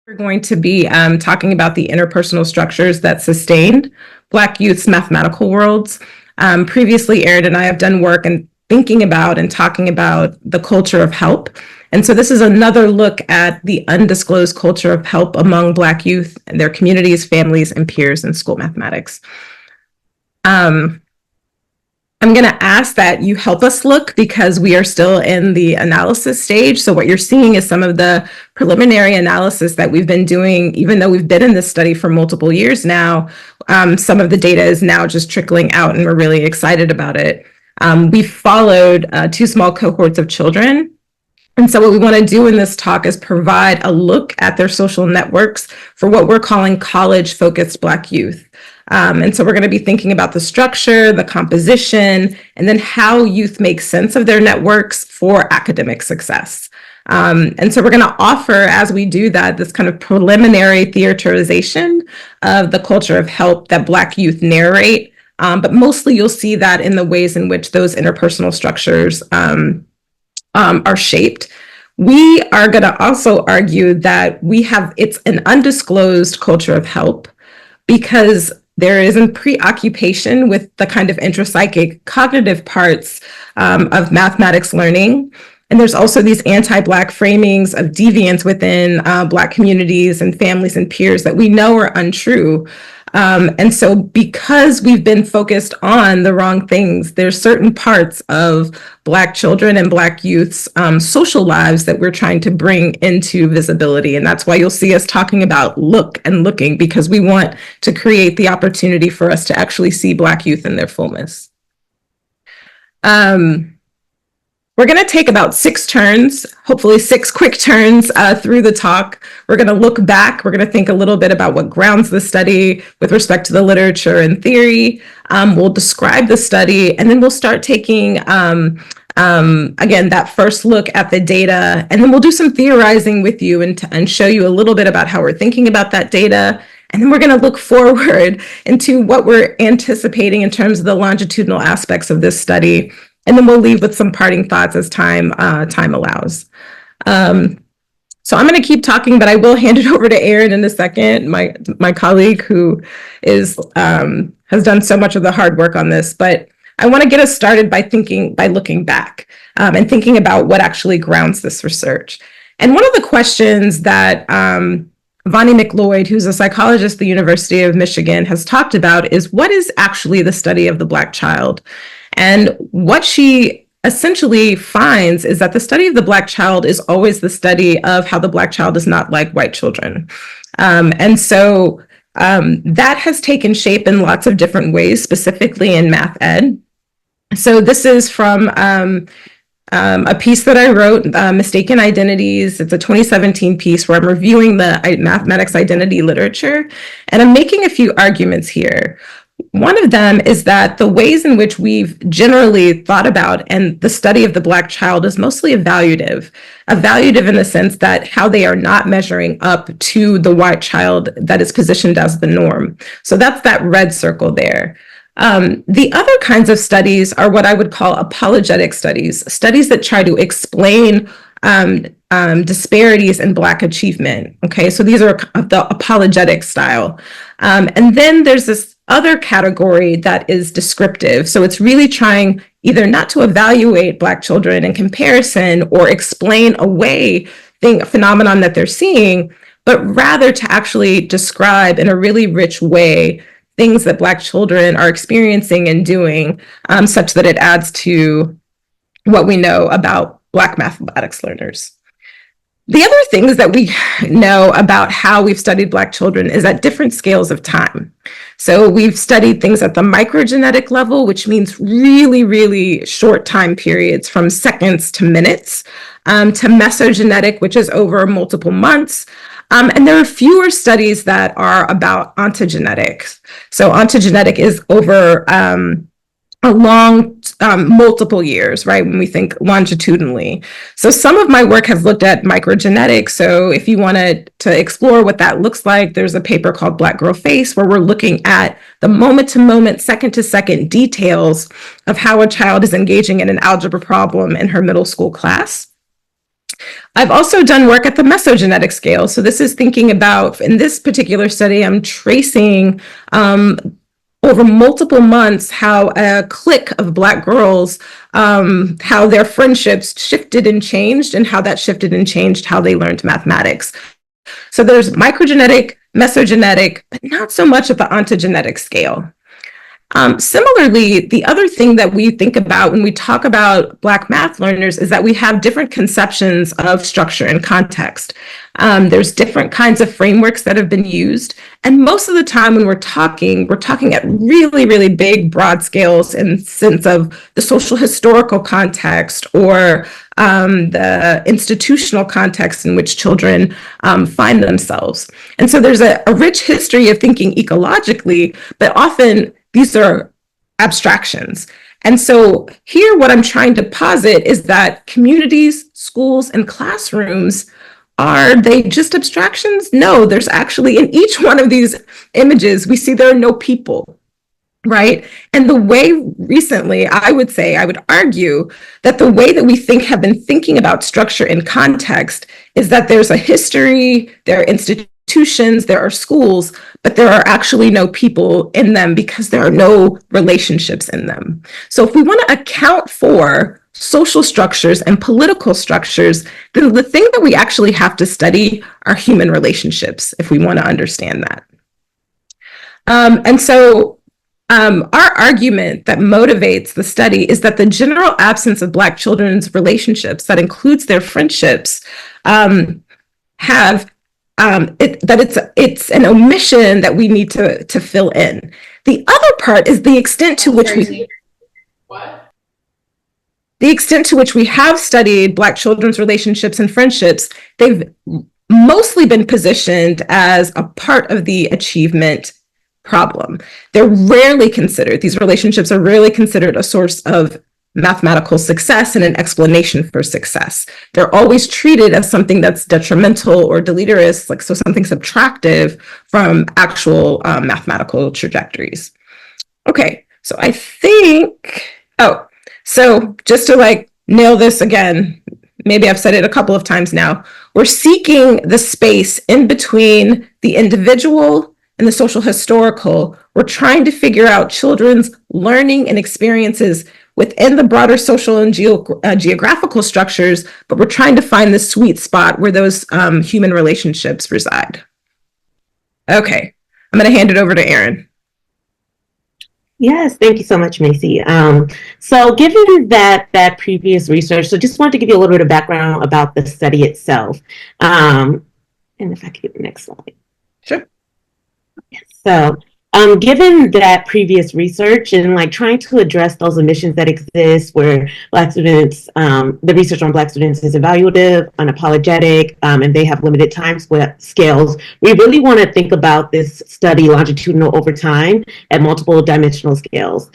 We're going to be talking about the interpersonal structures that sustained Black youth's mathematical worlds. Previously, Erin and I have done work and thinking about and talking about the culture of help. And so this is another look at the undisclosed culture of help among Black youth and their communities, families, and peers in school mathematics. I'm going to ask that you help us look because we are still in the analysis stage. So what you're seeing is some of the preliminary analysis that we've been doing, even though we've been in this study for multiple years now. Some of the data is now just trickling out and we're really excited about it. We followed two small cohorts of children. And so what we want to do in this talk is provide a look at their social networks for what we're calling college-focused Black youth. And so we're going to be thinking about the structure, the composition, and then how youth make sense of their networks for academic success. And so we're going to offer, as we do that, this kind of preliminary theaterization of the culture of help that Black youth narrate. But mostly you'll see that in the ways in which those interpersonal structures are shaped. We are going to also argue that it's an undisclosed culture of help because there is a preoccupation with the kind of intrapsychic cognitive parts of mathematics learning. And there's also these anti-Black framings of deviance within Black communities and families and peers that we know are untrue. And so because we've been focused on the wrong things, there's certain parts of Black children and Black youth's social lives that we're trying to bring into visibility. And that's why you'll see us talking about look and looking, because we want to create the opportunity for us to actually see Black youth in their fullness. We're going to take about 6 turns, hopefully 6 quick turns through the talk. We're going to look back. We're going to think a little bit about what grounds the study with respect to the literature and theory. We'll describe the study, and then we'll start taking, again, that first look at the data, and then we'll do some theorizing with you and show you a little bit about how we're thinking about that data. And then we're going to look forward into what we're anticipating in terms of the longitudinal aspects of this study. And then we'll leave with some parting thoughts as time allows. So I'm going to keep talking, but I will hand it over to Erin in a second, my colleague who has done so much of the hard work on this. But I want to get us started by looking back and thinking about what actually grounds this research. And one of the questions that Vonnie McLeod, who's a psychologist at the University of Michigan, has talked about is what is actually the study of the Black child? And what she essentially finds is that the study of the Black child is always the study of how the Black child is not like white children. And so that has taken shape in lots of different ways, specifically in math ed. So this is from a piece that I wrote, Mistaken Identities. It's a 2017 piece where I'm reviewing the mathematics identity literature, and I'm making a few arguments here. One of them is that the ways in which we've generally thought about and the study of the Black child is mostly evaluative in the sense that how they are not measuring up to the white child that is positioned as the norm. So that's that red circle there. The other kinds of studies are what I would call apologetic studies that try to explain disparities in Black achievement. Okay, so these are the apologetic style. And then there's this other category that is descriptive. So it's really trying either not to evaluate Black children in comparison or explain away a phenomenon that they're seeing, but rather to actually describe in a really rich way things that Black children are experiencing and doing, such that it adds to what we know about Black mathematics learners. The other things that we know about how we've studied Black children is at different scales of time. So we've studied things at the microgenetic level, which means really, really short time periods from seconds to minutes, to mesogenetic, which is over multiple months. And there are fewer studies that are about ontogenetics. So ontogenetic is over a long, multiple years, right, when we think longitudinally. So some of my work has looked at microgenetics. So if you wanted to explore what that looks like, there's a paper called Black Girl Face, where we're looking at the moment-to-moment, second-to-second details of how a child is engaging in an algebra problem in her middle school class. I've also done work at the mesogenetic scale. So this is thinking about, in this particular study, I'm tracing over multiple months how a clique of Black girls, how their friendships shifted and changed, and how that shifted and changed how they learned mathematics. So there's microgenetic, mesogenetic, but not so much at the ontogenetic scale. Similarly, the other thing that we think about when we talk about Black math learners is that we have different conceptions of structure and context. There's different kinds of frameworks that have been used. And most of the time when we're talking at really, really big, broad scales in the sense of the social historical context or the institutional context in which children find themselves. And so there's a rich history of thinking ecologically, but often these are abstractions. And so here, what I'm trying to posit is that communities, schools, and classrooms, are they just abstractions? No, there's actually, in each one of these images, we see there are no people, right? And the way recently, I would argue that the way that we have been thinking about structure and context is that there's a history, there are institutions, there are schools, but there are actually no people in them because there are no relationships in them. So if we want to account for social structures and political structures, then the thing that we actually have to study are human relationships if we want to understand that. And so our argument that motivates the study is that the general absence of Black children's relationships, that includes their friendships, it's an omission that we need to fill in. The other part is the extent to which we have studied Black children's relationships and friendships. They've mostly been positioned as a part of the achievement problem. These relationships are rarely considered a source of mathematical success and an explanation for success. They're always treated as something that's detrimental or deleterious, so something subtractive from actual mathematical trajectories. Okay, so I think, so just to nail this again, maybe I've said it a couple of times now, we're seeking the space in between the individual and the social historical. We're trying to figure out children's learning and experiences within the broader social and geographical structures, but we're trying to find the sweet spot where those human relationships reside. Okay, I'm going to hand it over to Erin. Yes, thank you so much, Maise. So given that previous research, so just wanted to give you a little bit of background about the study itself. And if I could get the next slide. Sure. Yes, so given that previous research and trying to address those omissions that exist where Black students, the research on Black students is evaluative, unapologetic, and they have limited time scales, we really want to think about this study longitudinal over time at multiple dimensional scales.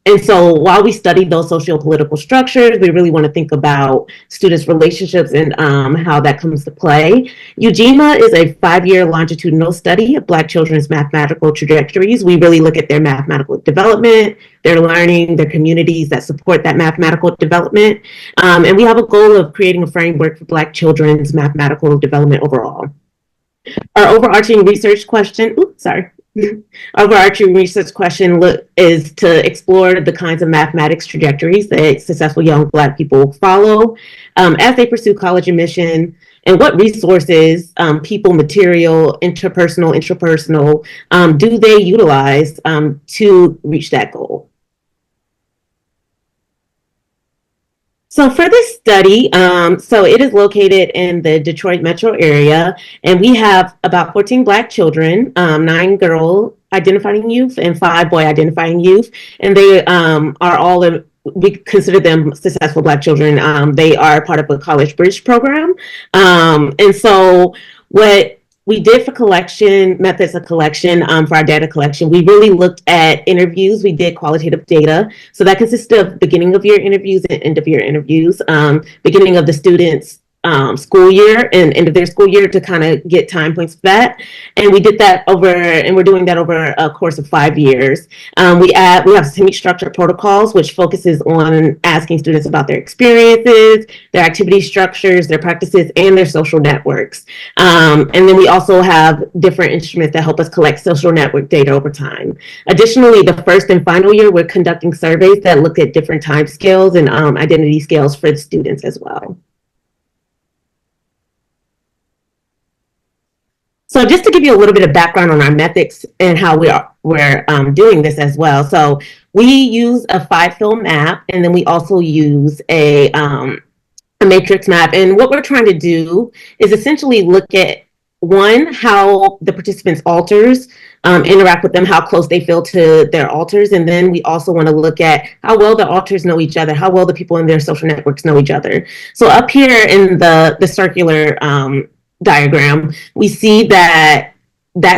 And so while we study those socio-political structures, we really want to think about students' relationships and how that comes to play. UGMA is a 5-year longitudinal study of Black children's mathematical trajectories. We really look at their mathematical development, their learning, their communities that support that mathematical development. And we have a goal of creating a framework for Black children's mathematical development overall. Our overarching research question, is to explore the kinds of mathematics trajectories that successful young Black people follow as they pursue college admission, and what resources, people, material, interpersonal, intrapersonal, do they utilize to reach that goal. So for this study, so it is located in the Detroit metro area, and we have about 14 Black children, 9 girl identifying youth and 5 boy identifying youth, and they are all, we consider them successful Black children. They are part of a college bridge program. And so what we did for methods of collection, for our data collection, we really looked at interviews. We did qualitative data. So that consisted of beginning of year interviews and end of year interviews. Beginning of the students school year and end of their school year to kind of get time points for that. And we did that and we're doing that over a course of 5 years. We have semi-structured protocols, which focuses on asking students about their experiences, their activity structures, their practices, and their social networks. And then we also have different instruments that help us collect social network data over time. Additionally, the first and final year, we're conducting surveys that look at different time scales and identity scales for the students as well. So just to give you a little bit of background on our methods and how we're doing this as well. So we use a 5-fill map, and then we also use a matrix map. And what we're trying to do is essentially look at, one, how the participants' alters interact with them, how close they feel to their alters. And then we also want to look at how well the alters know each other, how well the people in their social networks know each other. So up here in the circular diagram, we see that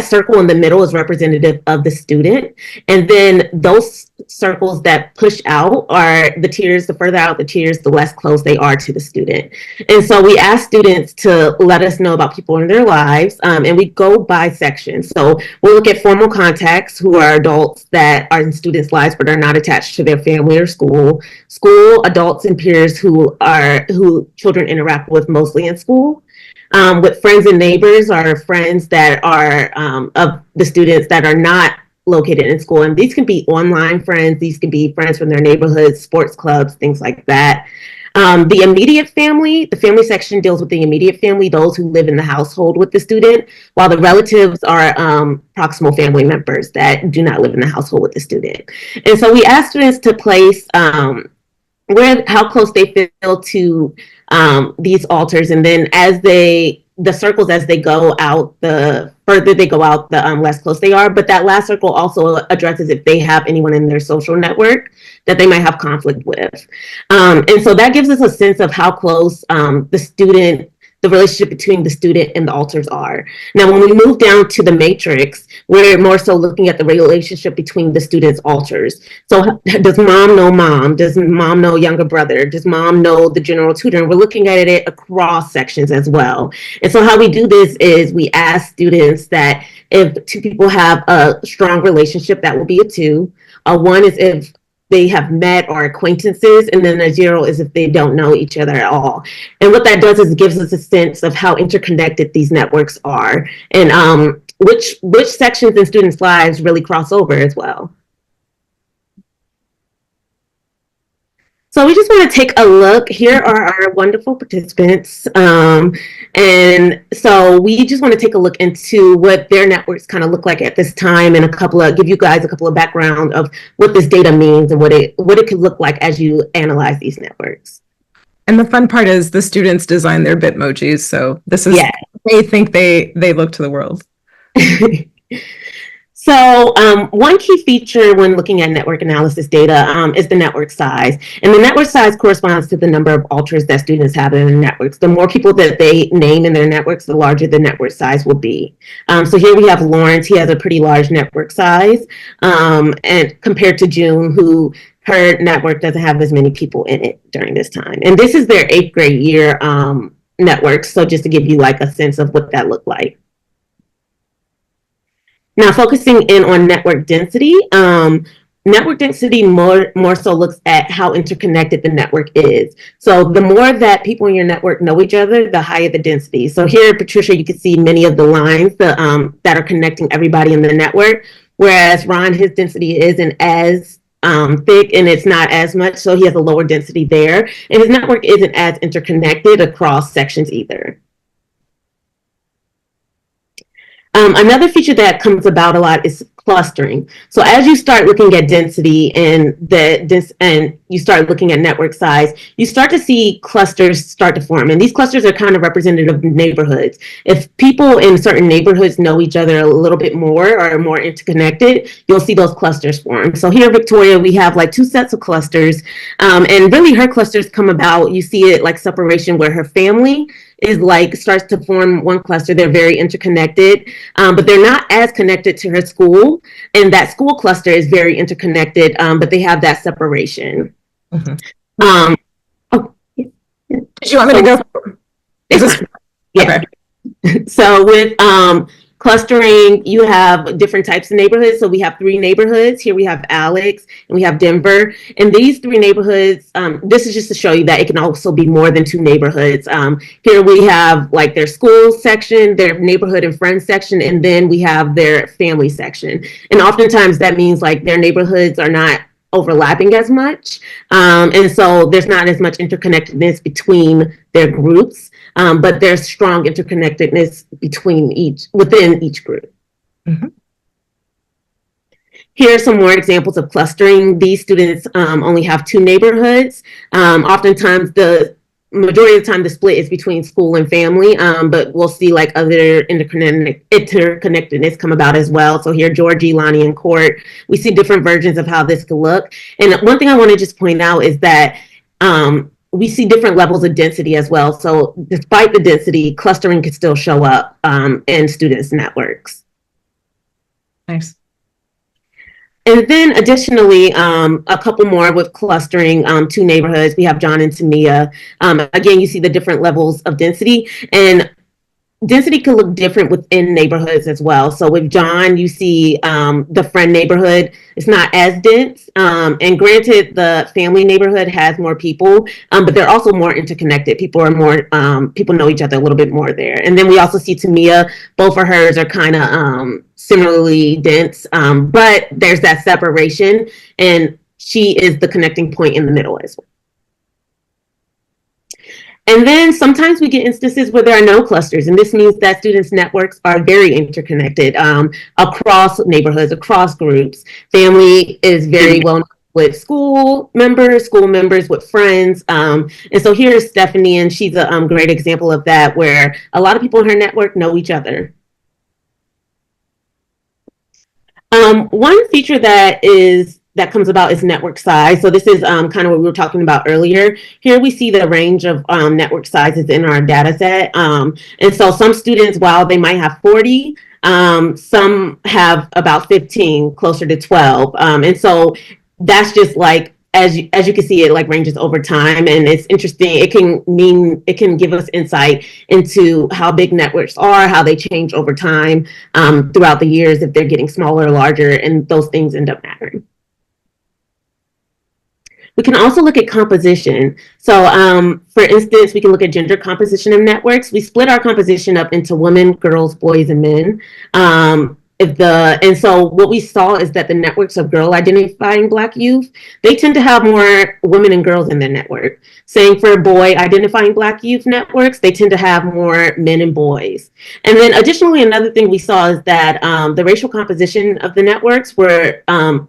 circle in the middle is representative of the student. And then those circles that push out are the tiers. The further out the tiers, the less close they are to the student. And so we ask students to let us know about people in their lives, and we go by section. So we'll look at formal contacts, who are adults that are in students' lives but are not attached to their family or school adults and peers who children interact with mostly in school. With friends and neighbors are friends that are of the students that are not located in school. And these can be online friends. These can be friends from their neighborhoods, sports clubs, things like that. The immediate family, the family section deals with the immediate family, those who live in the household with the student, while the relatives are proximal family members that do not live in the household with the student. And so we ask students to place how close they feel to these alters, and then the circles as they go out, the further they go out, the less close they are. But that last circle also addresses if they have anyone in their social network that they might have conflict with. And so that gives us a sense of how close the relationship between the student and the alters are. Now, when we move down to the matrix, we're more so looking at the relationship between the students' alters. So does mom know mom? Does mom know younger brother? Does mom know the general tutor? And we're looking at it across sections as well. And so how we do this is we ask students that if two people have a strong relationship, that will be a 2. A 1 is if they have met or acquaintances, and then a 0 is if they don't know each other at all. And what that does is it gives us a sense of how interconnected these networks are, and which sections in students' lives really cross over as well. So we just want to take a look. Here are our wonderful participants. And so we just want to take a look into what their networks kind of look like at this time, and give you guys a couple of background of what this data means and what it could look like as you analyze these networks. And the fun part is the students design their Bitmojis. So this is, they think they look to the world. So one key feature when looking at network analysis data is the network size. And the network size corresponds to the number of alters that students have in their networks. The more people that they name in their networks, the larger the network size will be. So here we have Lawrence. He has a pretty large network size, and compared to June, who her network doesn't have as many people in it during this time. And this is their 8th grade year network. So just to give you like a sense of what that looked like. Now, focusing in on network density, more so looks at how interconnected the network is. So the more that people in your network know each other, the higher the density. So here, Patricia, you can see many of the lines that are connecting everybody in the network, whereas Ron, his density isn't as thick, and it's not as much, so he has a lower density there. And his network isn't as interconnected across sections either. Another feature that comes about a lot is clustering. So as you start looking at density and you start looking at network size, you start to see clusters start to form. And these clusters are kind of representative of neighborhoods. If people in certain neighborhoods know each other a little bit more or are more interconnected, you'll see those clusters form. So here, Victoria, we have like 2 sets of clusters. And really her clusters come about, you see it like separation where her family is like starts to form one cluster. They're very interconnected, but they're not as connected to her school. And that school cluster is very interconnected, but they have that separation. Mm-hmm. Did you want me to go? Is It's this fine. Yeah. okay? So with clustering, you have different types of neighborhoods. So we have 3 neighborhoods. Here we have Alex and we have Denver. And these 3 neighborhoods, this is just to show you that it can also be more than 2 neighborhoods. Here we have like their school section, their neighborhood and friends section, and then we have their family section. And oftentimes that means like their neighborhoods are not overlapping as much. And so there's not as much interconnectedness between their groups. But there's strong interconnectedness within each group. Mhm. Here are some more examples of clustering. These students only have 2 neighborhoods. Oftentimes, the majority of the time, the split is between school and family, but we'll see like other interconnectedness come about as well. So here, Georgie, Lonnie, and Court, we see different versions of how this could look. And one thing I want to just point out is that we see different levels of density as well. So despite the density, clustering could still show up in students' networks. Nice. And then additionally, a couple more with clustering 2 neighborhoods. We have John and Tamia. Again, you see the different levels of density. And density can look different within neighborhoods as well. So with John, you see the friend neighborhood is not as dense. And granted, the family neighborhood has more people, but they're also more interconnected. People know each other a little bit more there. And then we also see Tamia, both of hers are kind of similarly dense, but there's that separation, and she is the connecting point in the middle as well. And then sometimes we get instances where there are no clusters, and this means that students' networks are very interconnected across neighborhoods, across groups. Family is very well known with school members with friends. And so here's Stephanie, and she's a great example of that, where a lot of people in her network know each other. One feature that comes about is network size. So this is kind of what we were talking about earlier. Here we see the range of network sizes in our data set. And so some students, while they might have 40, some have about 15, closer to 12. And so that's just like, as you can see, it like ranges over time, and it's interesting. It can give us insight into how big networks are, how they change over time throughout the years, if they're getting smaller or larger, and those things end up mattering. We can also look at composition. So for instance, we can look at gender composition of networks. We split our composition up into women, girls, boys, and men. And so what we saw is that the networks of girl identifying Black youth, they tend to have more women and girls in their network. Same for boy identifying Black youth networks, they tend to have more men and boys. And then additionally, another thing we saw is that the racial composition of the networks were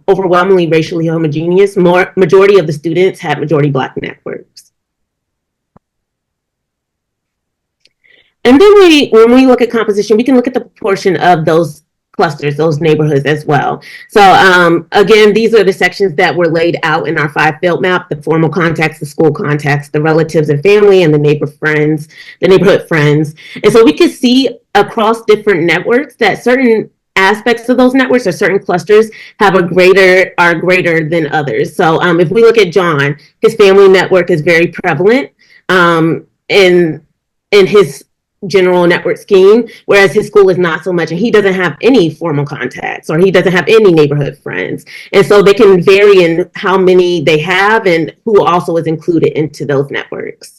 overwhelmingly racially homogeneous. Majority of the students had majority Black networks. And then when we look at composition, we can look at the proportion of those clusters, those neighborhoods as well. So again, these are the sections that were laid out in our 5-field map: the formal contacts, the school contacts, the relatives and family, and the neighborhood friends. And so we can see across different networks that certain aspects of those networks or certain clusters are greater than others. So if we look at John, his family network is very prevalent in his general network scheme, whereas his school is not so much, and he doesn't have any formal contacts, or he doesn't have any neighborhood friends. And so they can vary in how many they have and who also is included into those networks.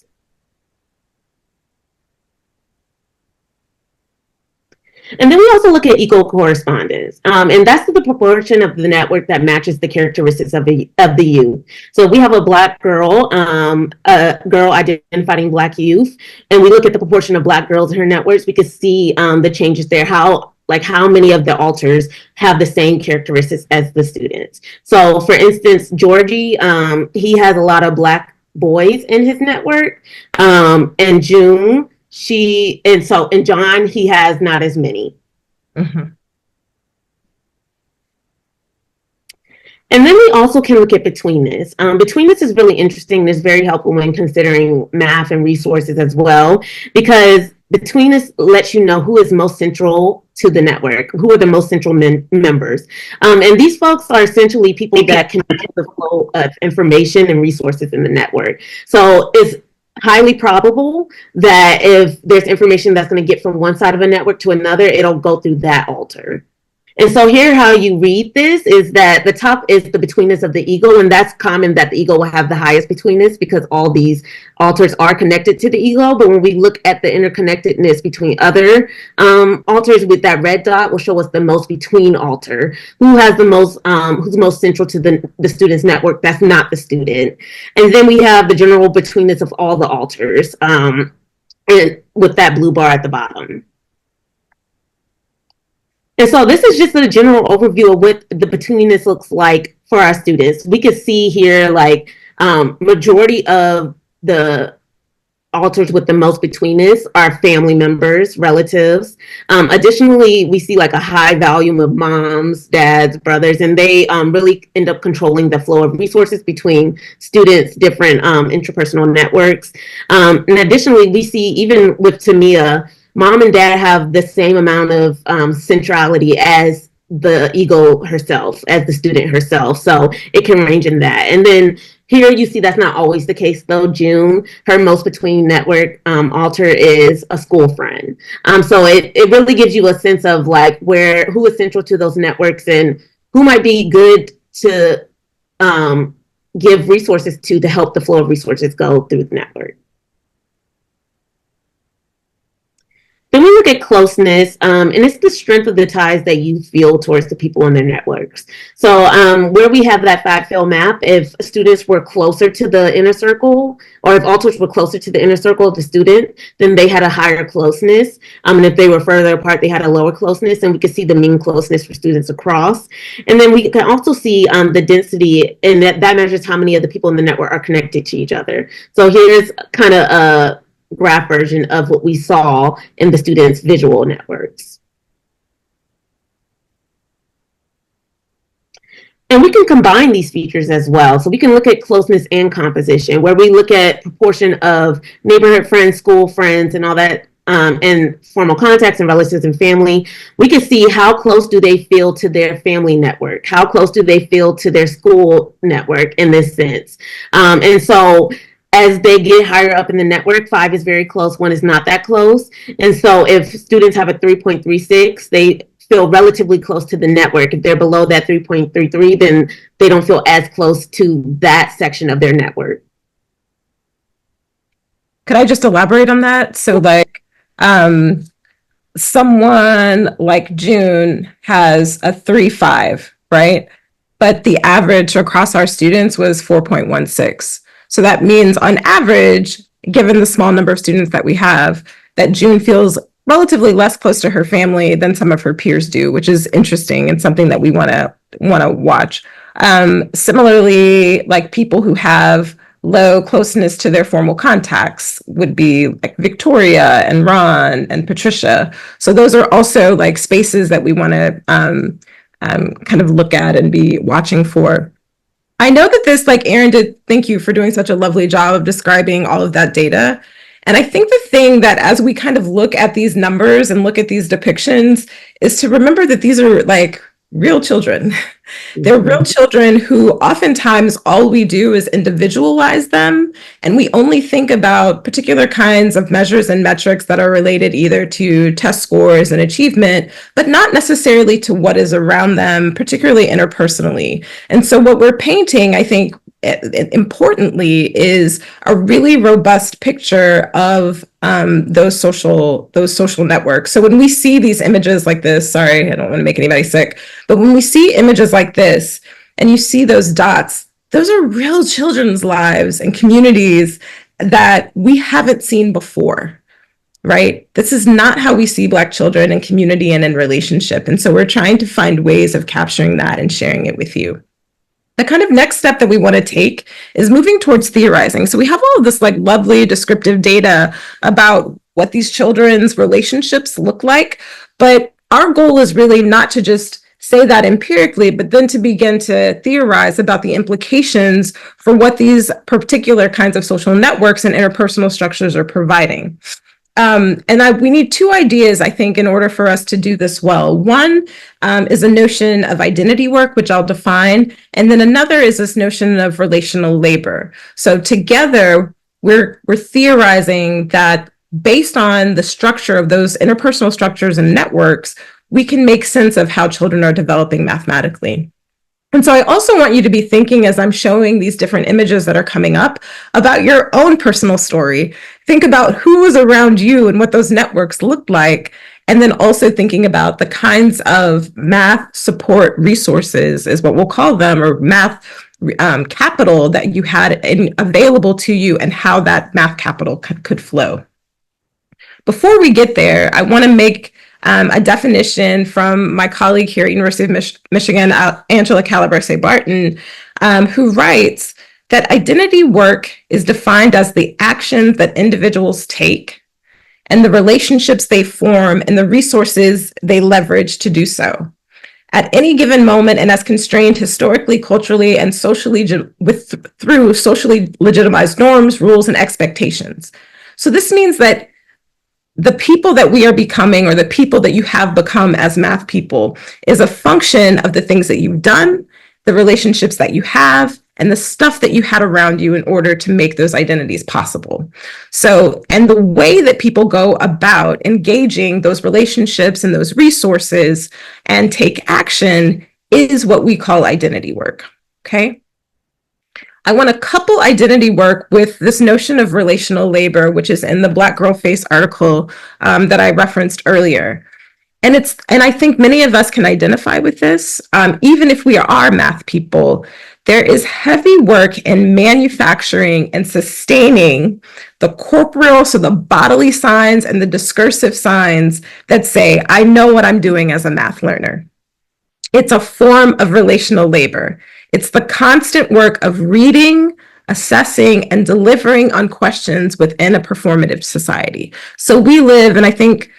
And then we also look at equal correspondence, and that's the proportion of the network that matches the characteristics of the youth. So we have a Black girl, a girl identifying Black youth, and we look at the proportion of Black girls in her networks. We can see the changes there, how many of the alters have the same characteristics as the students. So for instance, Georgie, he has a lot of Black boys in his network, and June, and John, he has not as many. Mm-hmm. And then we also can look at betweenness. Betweenness is really interesting. It's very helpful when considering math and resources as well, because betweenness lets you know who is most central to the network, who are the most central members. And these folks are essentially people that can control the flow of information and resources in the network. So it's highly probable that if there's information that's going to get from one side of a network to another, it'll go through that alter. And so here, how you read this is that the top is the betweenness of the ego, and that's common that the ego will have the highest betweenness because all these alters are connected to the ego. But when we look at the interconnectedness between other alters, with that red dot will show us the most between alter, who has the most, who's most central to the student's network. That's not the student. And then we have the general betweenness of all the alters, and with that blue bar at the bottom. And so this is just a general overview of what the betweenness looks like for our students. We can see here, like, majority of the alters with the most betweenness are family members, relatives. Additionally, we see like a high volume of moms, dads, brothers, and they really end up controlling the flow of resources between students, different intrapersonal networks. And additionally, we see even with Tamia, mom and dad have the same amount of centrality as the ego herself, as the student herself. So it can range in that. And then here you see that's not always the case though. June, her most between network alter is a school friend. So it really gives you a sense of like who is central to those networks and who might be good to give resources to help the flow of resources go through the network. Then we look at closeness, and it's the strength of the ties that you feel towards the people in their networks. So where we have that five-fill map, if students were closer to the inner circle, or if alters were closer to the inner circle of the student, then they had a higher closeness. And if they were further apart, they had a lower closeness, and we could see the mean closeness for students across. And then we can also see the density, and that measures how many of the people in the network are connected to each other. So here's kind of a graph version of what we saw in the students' visual networks. And we can combine these features as well. So we can look at closeness and composition, where we look at proportion of neighborhood friends, school friends, and all that, and formal contacts and relatives and family. We can see how close do they feel to their family network? How close do they feel to their school network in this sense? And so as they get higher up in the network, 5 is very close, 1 is not that close. And so if students have a 3.36, they feel relatively close to the network. If they're below that 3.33, then they don't feel as close to that section of their network. Could I just elaborate on that? So like someone like June has a 3.5, right? But the average across our students was 4.16. So that means on average, given the small number of students that we have, that June feels relatively less close to her family than some of her peers do, which is interesting and something that we want to watch. Similarly, like people who have low closeness to their formal contacts would be like Victoria and Ron and Patricia. So those are also like spaces that we want to kind of look at and be watching for. I know that this, like Erin did, thank you for doing such a lovely job of describing all of that data. And I think the thing that as we kind of look at these numbers and look at these depictions is to remember that these are like real children. They're real children who oftentimes all we do is individualize them. And we only think about particular kinds of measures and metrics that are related either to test scores and achievement, but not necessarily to what is around them, particularly interpersonally. And so what we're painting, I think, importantly, is a really robust picture of those social networks. So when we see these images like this, sorry, I don't want to make anybody sick, but when we see images like this and you see those dots, those are real children's lives and communities that we haven't seen before, right? This is not how we see Black children in community and in relationship. And so we're trying to find ways of capturing that and sharing it with you. The kind of next step that we want to take is moving towards theorizing. So we have all of this like lovely descriptive data about what these children's relationships look like, but our goal is really not to just say that empirically, but then to begin to theorize about the implications for what these particular kinds of social networks and interpersonal structures are providing. We need 2 ideas, I think, in order for us to do this well. One is a notion of identity work, which I'll define. And then another is this notion of relational labor. So together, we're theorizing that based on the structure of those interpersonal structures and networks, we can make sense of how children are developing mathematically. And so I also want you to be thinking, as I'm showing these different images that are coming up, about your own personal story. Think about who was around you and what those networks looked like. And then also thinking about the kinds of math support resources, is what we'll call them, or math capital that you had available to you, and how that math capital could flow. Before we get there, I want to make a definition from my colleague here at University of Michigan, Angela Calabrese-Barton, who writes that identity work is defined as the actions that individuals take and the relationships they form and the resources they leverage to do so at any given moment, and as constrained historically, culturally, and socially through socially legitimized norms, rules, and expectations. So this means that the people that we are becoming, or the people that you have become as math people, is a function of the things that you've done, the relationships that you have, and the stuff that you had around you in order to make those identities possible. So, and the way that people go about engaging those relationships and those resources and take action is what we call identity work, okay? I want to couple identity work with this notion of relational labor, which is in the Black Girl Face article that I referenced earlier. And I think many of us can identify with this, even if we are math people. There is heavy work in manufacturing and sustaining the corporeal, so the bodily signs and the discursive signs that say, I know what I'm doing as a math learner. It's a form of relational labor. It's the constant work of reading, assessing, and delivering on questions within a performative society. So we live, and I think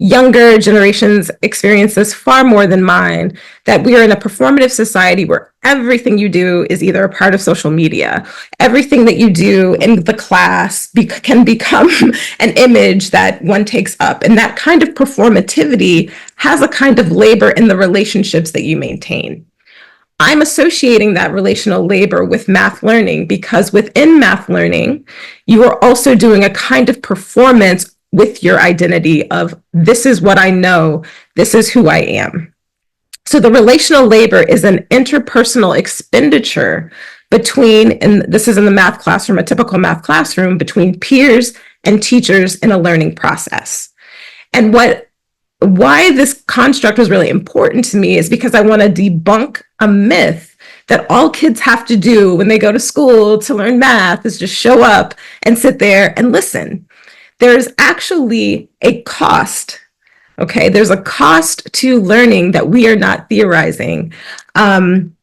younger generations experience this far more than mine, that we are in a performative society where everything you do is either a part of social media. Everything that you do in the class can become an image that one takes up. And that kind of performativity has a kind of labor in the relationships that you maintain. I'm associating that relational labor with math learning, because within math learning, you are also doing a kind of performance with your identity of, this is what I know, this is who I am. So the relational labor is an interpersonal expenditure between, and this is in the math classroom, a typical math classroom, between peers and teachers in a learning process. And why this construct was really important to me is because I want to debunk a myth that all kids have to do when they go to school to learn math is just show up and sit there and listen. There's actually a cost, okay? There's a cost to learning that we are not theorizing. And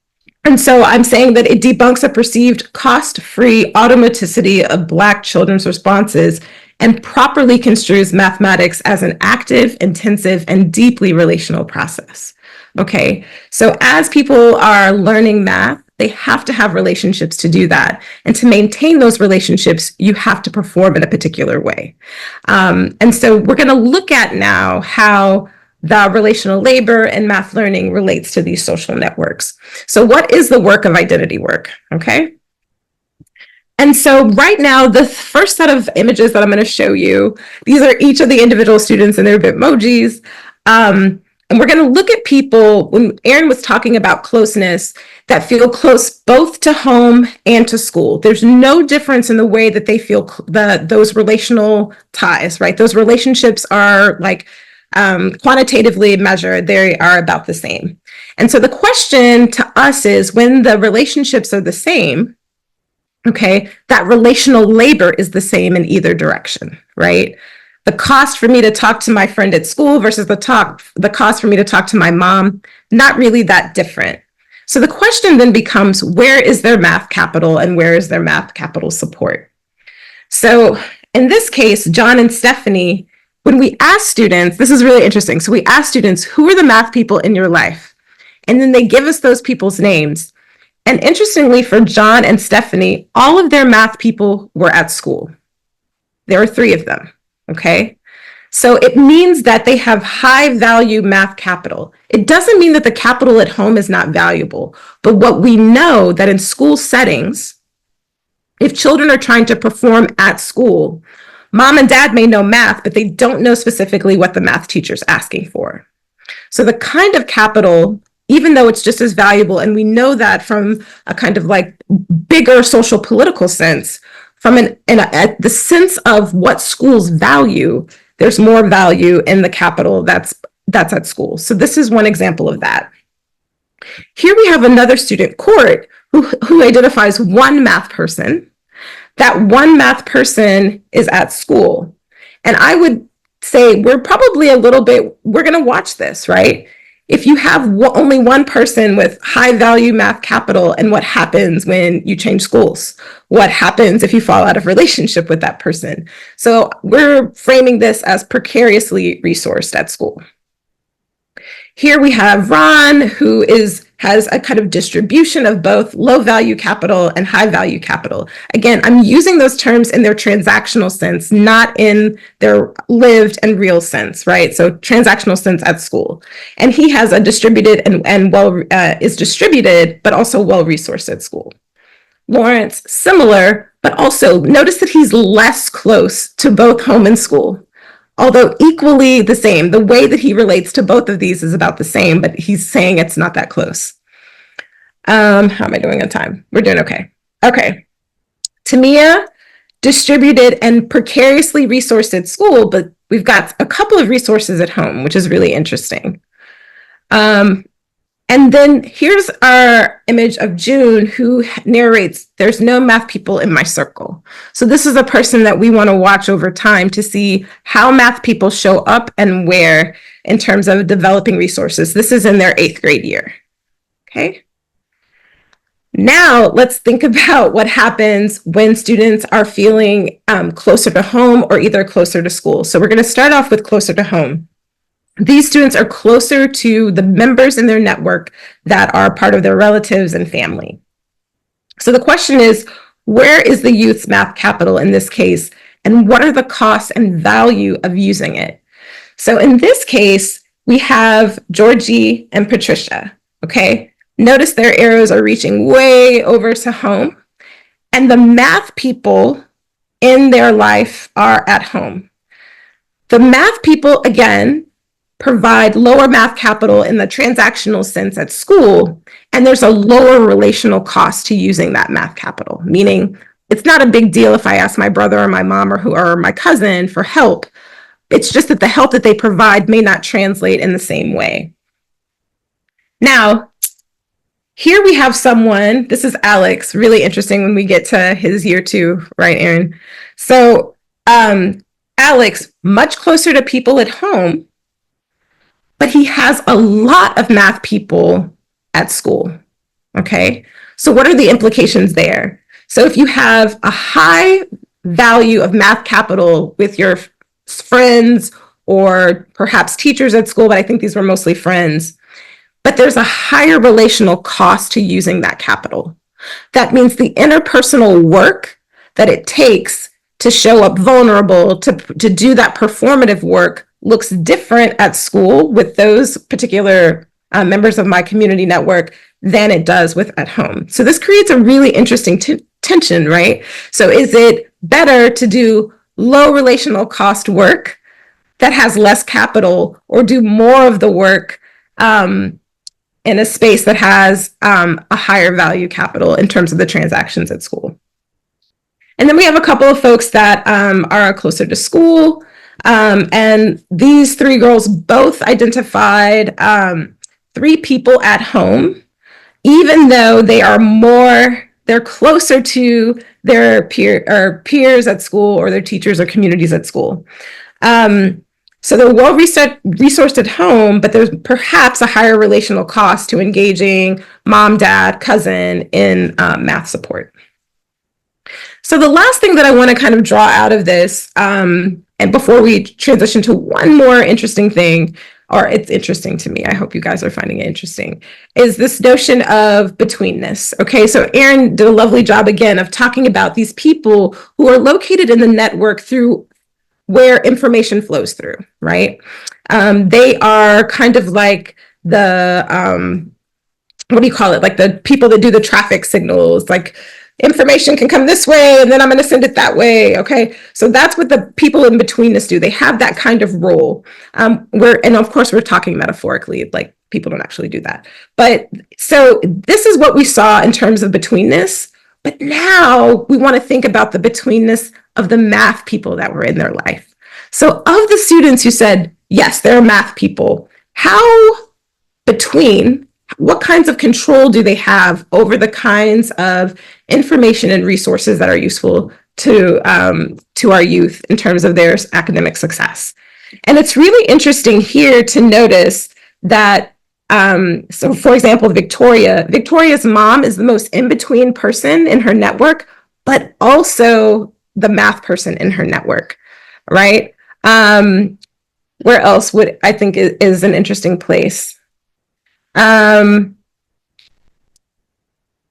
so I'm saying that it debunks a perceived cost-free automaticity of Black children's responses and properly construes mathematics as an active, intensive, and deeply relational process, okay? So as people are learning math, they have to have relationships to do that. And to maintain those relationships, you have to perform in a particular way. And so we're going to look at now how the relational labor and math learning relates to these social networks. So what is the work of identity work, okay? And so right now, the first set of images that I'm going to show you, these are each of the individual students and their Bitmojis. And we're going to look at people, when Erin was talking about closeness, that feel close both to home and to school. There's no difference in the way that they feel those relational ties, right? Those relationships are like quantitatively measured, they are about the same. And so the question to us is, when the relationships are the same, okay, that relational labor is the same in either direction, right? The cost for me to talk to my friend at school versus the cost for me to talk to my mom, not really that different. So the question then becomes, where is their math capital and where is their math capital support? So in this case, John and Stephanie, when we ask students, this is really interesting. So we ask students, who are the math people in your life? And then they give us those people's names. And interestingly, for John and Stephanie, all of their math people were at school. There were 3 of them. Okay, so it means that they have high value math capital. It doesn't mean that the capital at home is not valuable, but what we know that in school settings, If children are trying to perform at school, mom and dad may know math, but they don't know specifically what the math teacher's asking for. So the kind of capital, even though it's just as valuable, and we know that from a kind of like bigger social political sense, from the sense of what schools value, there's more value in the capital that's at school. So this is one example of that. Here we have another student, Court, who identifies one math person. That one math person is at school. And I would say we're probably we're going to watch this, right? If you have only one person with high value math capital, and what happens when you change schools? What happens if you fall out of relationship with that person? So we're framing this as precariously resourced at school. Here we have Ron, who has a kind of distribution of both low value capital and high value capital. Again, I'm using those terms in their transactional sense, not in their lived and real sense, right? So transactional sense at school. And he has a distributed is distributed, but also well-resourced at school. Lawrence, similar, but also notice that he's less close to both home and school. Although equally the same, the way that he relates to both of these is about the same, but he's saying it's not that close. How am I doing on time? We're doing okay. Okay. Tamia, distributed and precariously resourced at school, but we've got a couple of resources at home, which is really interesting. And then here's our image of June, who narrates, "There's no math people in my circle." So this is a person that we want to watch over time to see how math people show up and where in terms of developing resources. This is in their 8th grade year. Okay. Now let's think about what happens when students are feeling closer to home or either closer to school. So we're going to start off with closer to home. These students are closer to the members in their network that are part of their relatives and family. So the question is, where is the youth's math capital in this case, and what are the costs and value of using it? So in this case, we have Georgie and Patricia, okay? Notice their arrows are reaching way over to home, and the math people in their life are at home. The math people, again, provide lower math capital in the transactional sense at school, and there's a lower relational cost to using that math capital, meaning it's not a big deal if I ask my brother or my mom or my cousin for help. It's just that the help that they provide may not translate in the same way. Now, here we have someone, this is Alex, really interesting when we get to his year 2, right, Erin? So Alex, much closer to people at home, but he has a lot of math people at school, okay? So what are the implications there? So if you have a high value of math capital with your friends or perhaps teachers at school, but I think these were mostly friends, but there's a higher relational cost to using that capital. That means the interpersonal work that it takes to show up vulnerable, to do that performative work looks different at school with those particular members of my community network than it does with at home. So this creates a really interesting tension, right? So is it better to do low relational cost work that has less capital, or do more of the work in a space that has a higher value capital in terms of the transactions at school? And then we have a couple of folks that are closer to school. And these 3 girls both identified 3 people at home, even though they're closer to their peers at school or their teachers or communities at school. So they're well resourced at home, but there's perhaps a higher relational cost to engaging mom, dad, cousin in math support. So the last thing that I want to kind of draw out of this, and before we transition to one more interesting thing, or it's interesting to me, I hope you guys are finding it interesting, is this notion of betweenness. Okay, so Erin did a lovely job again of talking about these people who are located in the network through where information flows through, right? They are kind of like the, what do you call it? Like the people that do the traffic signals, like information can come this way and then I'm going to send it that way. Okay. So that's what the people in betweenness do. They have that kind of role. And of course, we're talking metaphorically, like people don't actually do that. But so this is what we saw in terms of betweenness. But now we want to think about the betweenness of the math people that were in their life. So of the students who said, yes, they're math people, what kinds of control do they have over the kinds of information and resources that are useful to our youth in terms of their academic success? And it's really interesting here to notice that, so for example, Victoria's mom is the most in-between person in her network, but also the math person in her network, right? Where else would I think is an interesting place?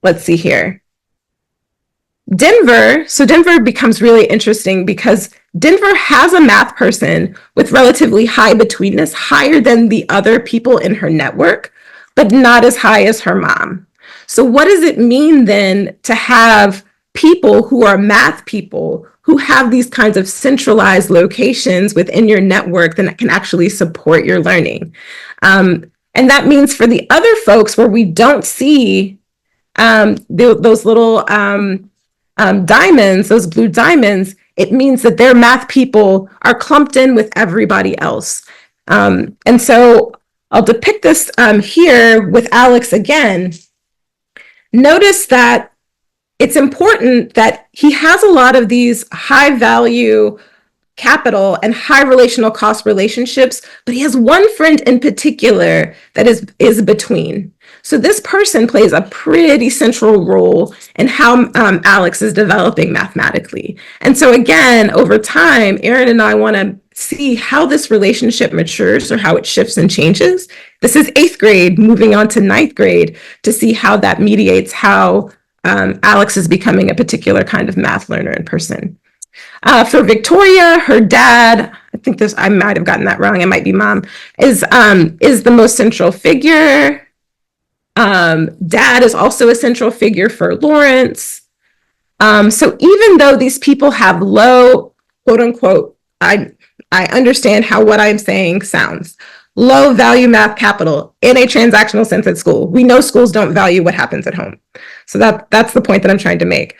Let's see here. Denver becomes really interesting because Denver has a math person with relatively high betweenness, higher than the other people in her network, but not as high as her mom. So what does it mean then to have people who are math people who have these kinds of centralized locations within your network that can actually support your learning? And that means for the other folks where we don't see those little diamonds, those blue diamonds, it means that their math people are clumped in with everybody else. And so I'll depict this here with Alex again. Notice that it's important that he has a lot of these high value capital and high relational cost relationships, but he has one friend in particular that is between. So this person plays a pretty central role in how Alex is developing mathematically. And so again, over time, Erin and I want to see how this relationship matures or how it shifts and changes. This is 8th grade, moving on to 9th grade, to see how that mediates how Alex is becoming a particular kind of math learner in person. For Victoria, her dad, I might have gotten that wrong, it might be mom, is the most central figure. Dad is also a central figure for Lawrence. So even though these people have low, quote unquote, I understand how what I'm saying sounds, low value math capital in a transactional sense at school. We know schools don't value what happens at home. So that's the point that I'm trying to make.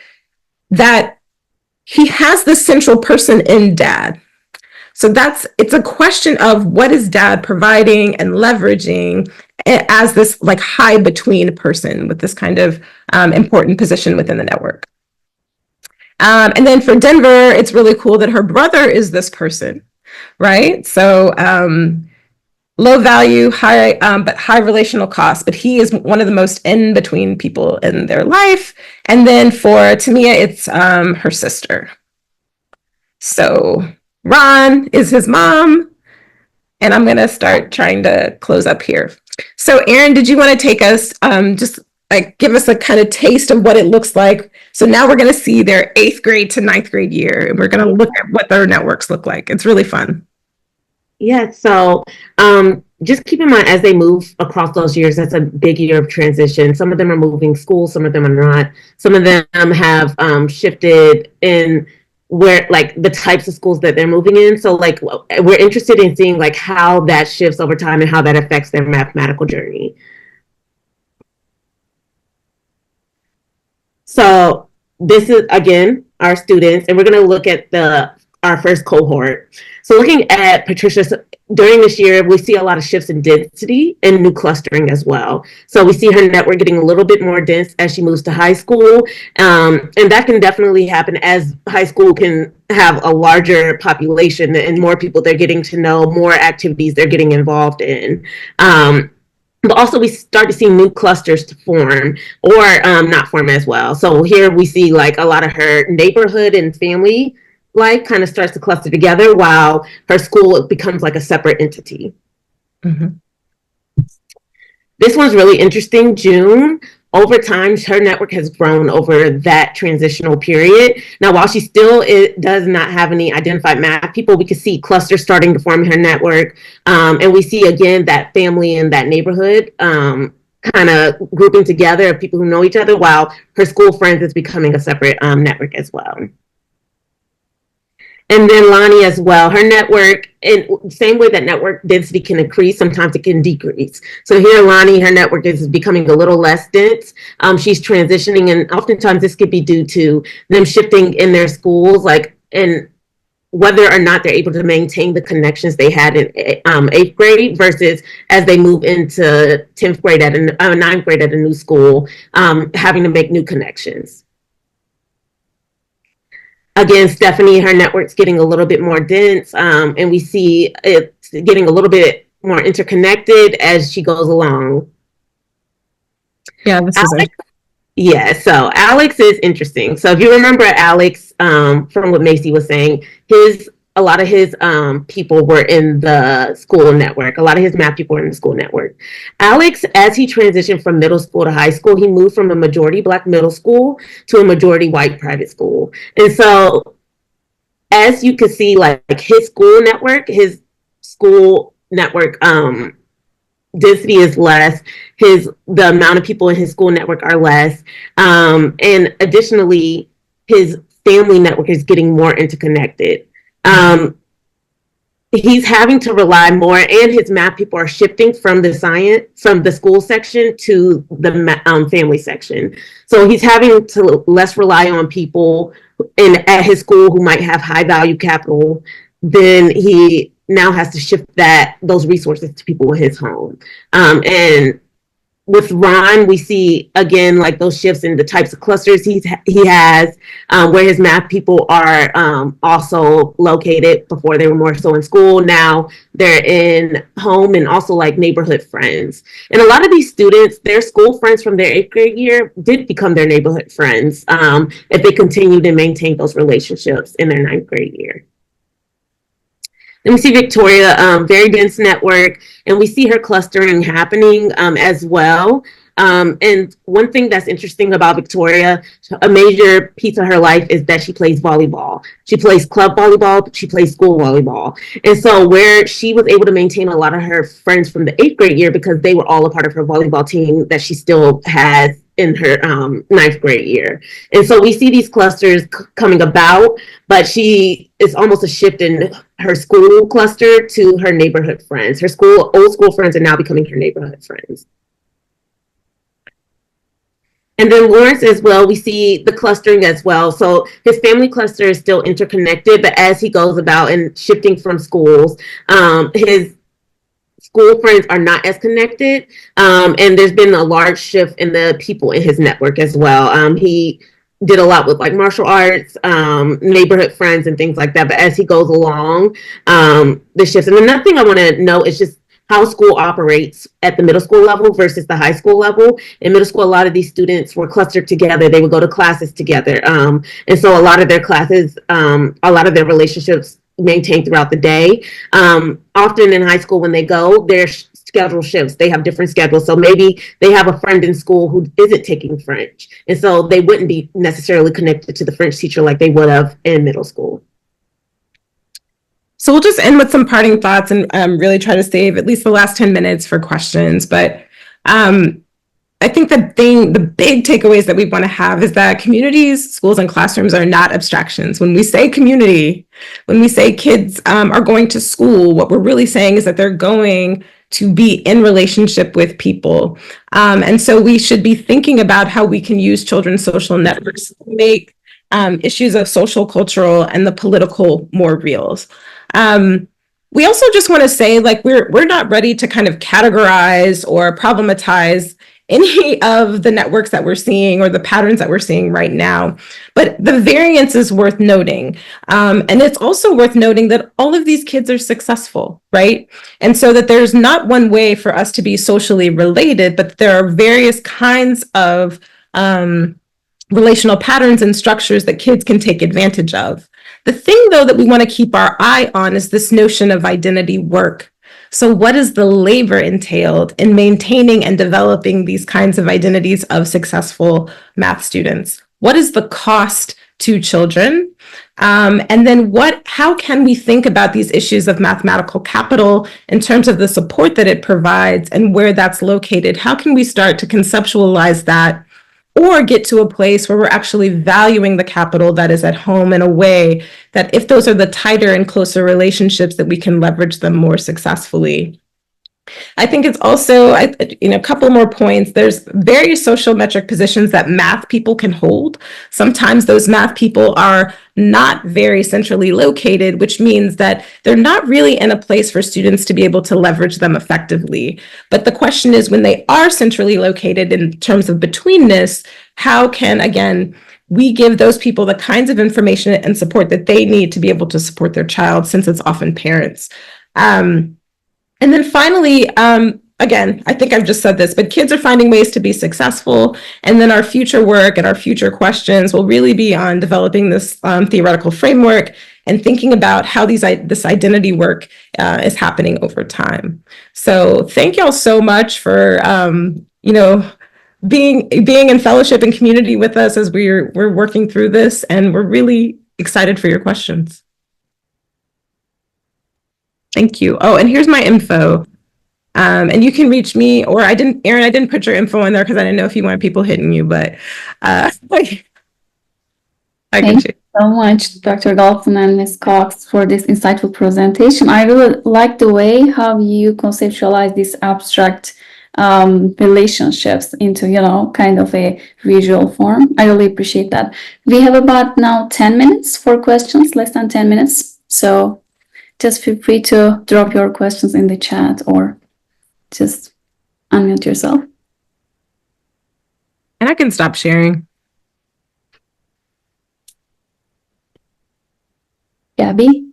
That he has this central person in dad. So it's a question of what is dad providing and leveraging as this like high between person with this kind of important position within the network. And then for Denver, it's really cool that her brother is this person, right? So low value, but high relational cost, but he is one of the most in between people in their life. And then for Tamia, it's her sister. So Ron is his mom, and I'm going to start trying to close up here. So Erin, did you want to take us, just like give us a kind of taste of what it looks like? So now we're going to see their 8th grade to 9th grade year, and we're going to look at what their networks look like. It's really fun. Yeah, so just keep in mind as they move across those years, that's a big year of transition. Some of them are moving schools, some of them are not. Some of them have shifted in where like the types of schools that they're moving in. So like we're interested in seeing like how that shifts over time and how that affects their mathematical journey. So this is again our students, and we're going to look at our first cohort. So looking at Patricia's, during this year, we see a lot of shifts in density and new clustering as well. So we see her network getting a little bit more dense as she moves to high school. And that can definitely happen as high school can have a larger population and more people they're getting to know, more activities they're getting involved in. But also we start to see new clusters to form or not form as well. So here we see like a lot of her neighborhood and family life kind of starts to cluster together while her school becomes like a separate entity. Mm-hmm. This one's really interesting. June, over time, her network has grown over that transitional period. Now, while she still does not have any identified math people, we can see clusters starting to form in her network. And we see, again, that family and that neighborhood kind of grouping together of people who know each other, while her school friends is becoming a separate network as well. And then Lonnie as well, her network, in the same way that network density can increase, sometimes it can decrease. So here, Lonnie, her network is becoming a little less dense. She's transitioning, and oftentimes this could be due to them shifting in their schools, like, and whether or not they're able to maintain the connections they had in 8th grade versus as they move into 10th grade at a 9th grade at a new school, having to make new connections. Again, Stephanie, her network's getting a little bit more dense, and we see it's getting a little bit more interconnected as she goes along. Yeah, this is Alex, yeah, so Alex is interesting. So if you remember Alex, from what Macy was saying, a lot of his people were in the school network. A lot of his math people were in the school network. Alex, as he transitioned from middle school to high school, he moved from a majority Black middle school to a majority white private school. And so as you can see, like his school network density is less. The amount of people in his school network are less. And additionally, his family network is getting more interconnected. He's having to rely more, and his math people are shifting from the school section to the family section. So he's having to less rely on people at his school who might have high value capital. Then he now has to shift those resources to people in his home. And with Ron, we see again like those shifts in the types of clusters he has, where his math people are also located. Before they were more so in school, now they're in home and also like neighborhood friends. And a lot of these students, their school friends from their 8th grade year did become their neighborhood friends if they continued and maintained those relationships in their 9th grade year. And we see Victoria, very dense network, and we see her clustering happening as well. And one thing that's interesting about Victoria, a major piece of her life is that she plays volleyball. She plays club volleyball, she plays school volleyball. And so where she was able to maintain a lot of her friends from the 8th grade year because they were all a part of her volleyball team that she still has in her 9th grade year. And so we see these clusters coming about, but she is almost a shift in her school cluster to her neighborhood friends. Her old school friends are now becoming her neighborhood friends. And then Lawrence as well, we see the clustering as well. So his family cluster is still interconnected, but as he goes about and shifting from schools, his school friends are not as connected. And there's been a large shift in the people in his network as well. He did a lot with like martial arts, neighborhood friends and things like that. But as he goes along, the shifts. And another thing I want to know is just how school operates at the middle school level versus the high school level. In middle school, a lot of these students were clustered together. They would go to classes together. And so a lot of their classes, a lot of their relationships maintained throughout the day. Often in high school, when they go, their schedule shifts. They have different schedules. So maybe they have a friend in school who isn't taking French. And so they wouldn't be necessarily connected to the French teacher like they would have in middle school. So we'll just end with some parting thoughts and really try to save at least the last 10 minutes for questions. But I think the big takeaways that we want to have is that communities, schools, and classrooms are not abstractions. When we say community, when we say kids are going to school, what we're really saying is that they're going to be in relationship with people. And so we should be thinking about how we can use children's social networks to make issues of social, cultural, and the political more real. We also just want to say, like, we're not ready to kind of categorize or problematize any of the networks that we're seeing or the patterns that we're seeing right now. But the variance is worth noting. And it's also worth noting that all of these kids are successful, right? And so that there's not one way for us to be socially related, but there are various kinds of relational patterns and structures that kids can take advantage of. The thing, though, that we want to keep our eye on is this notion of identity work. So what is the labor entailed in maintaining and developing these kinds of identities of successful math students? What is the cost to children? And then how can we think about these issues of mathematical capital in terms of the support that it provides and where that's located? How can we start to conceptualize that or get to a place where we're actually valuing the capital that is at home in a way that if those are the tighter and closer relationships, that we can leverage them more successfully? I think it's also, a couple more points. There's various social metric positions that math people can hold. Sometimes those math people are not very centrally located, which means that they're not really in a place for students to be able to leverage them effectively. But the question is, when they are centrally located in terms of betweenness, how can, again, we give those people the kinds of information and support that they need to be able to support their child, since it's often parents. And then finally, again, I think I've just said this, but kids are finding ways to be successful. And then our future work and our future questions will really be on developing this theoretical framework and thinking about how this identity work is happening over time. So thank y'all so much for, being in fellowship and community with us as we're working through this. And we're really excited for your questions. Thank you. Oh, and here's my info. And you can reach me, or Erin, I didn't put your info in there because I didn't know if you wanted people hitting you, but Thank you so much, Dr. Gholson and Ms. Cox, for this insightful presentation. I really like the way how you conceptualize these abstract relationships into, kind of a visual form. I really appreciate that. We have about now 10 minutes for questions, less than 10 minutes. So just feel free to drop your questions in the chat or just unmute yourself. And I can stop sharing. Gabby?